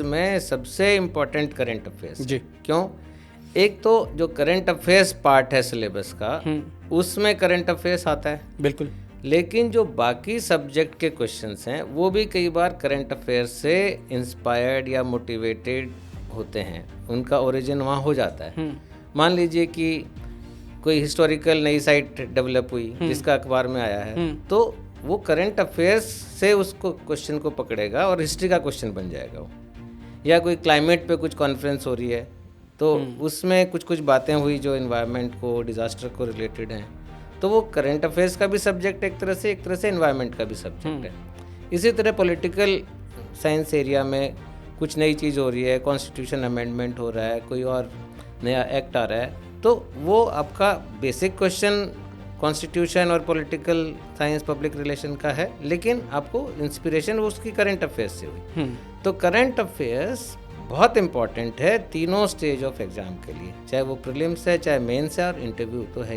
में सबसे important current affairs जी। क्यों? एक तो जो करंट अफेयर्स पार्ट है सिलेबस का, उसमें करंट अफेयर्स आता है, बिल्कुल। लेकिन जो बाकी सब्जेक्ट के क्वेश्चंस हैं वो भी कई बार करंट अफेयर्स से इंस्पायर्ड या मोटिवेटेड होते हैं, उनका ओरिजिन वहाँ हो जाता है। मान लीजिए कि कोई हिस्टोरिकल नई साइट डेवलप हुई जिसका अखबार में आया है, तो वो करंट अफेयर्स से उसको क्वेश्चन को पकड़ेगा और हिस्ट्री का क्वेश्चन बन जाएगा वो। या कोई क्लाइमेट पे कुछ कॉन्फ्रेंस हो रही है तो उसमें कुछ कुछ बातें हुई जो एनवायरनमेंट को, डिज़ास्टर को रिलेटेड हैं, तो वो करंट अफेयर्स का भी सब्जेक्ट एक तरह से एनवायरनमेंट का भी सब्जेक्ट है। इसी तरह पॉलिटिकल साइंस एरिया में कुछ नई चीज़ हो रही है, कॉन्स्टिट्यूशन अमेंडमेंट हो रहा है, कोई और नया एक्ट आ रहा है, तो वो आपका बेसिक क्वेश्चन कॉन्स्टिट्यूशन और पॉलिटिकल साइंस पब्लिक रिलेशन का है, लेकिन आपको इंस्पिरेशन उसकी करंट अफेयर्स से हुई। तो करंट अफेयर्स बहुत इंपॉर्टेंट है तीनों स्टेज ऑफ एग्जाम के लिए, चाहे वो प्रीलिम्स है, चाहे मेंस है, और इंटरव्यू तो है।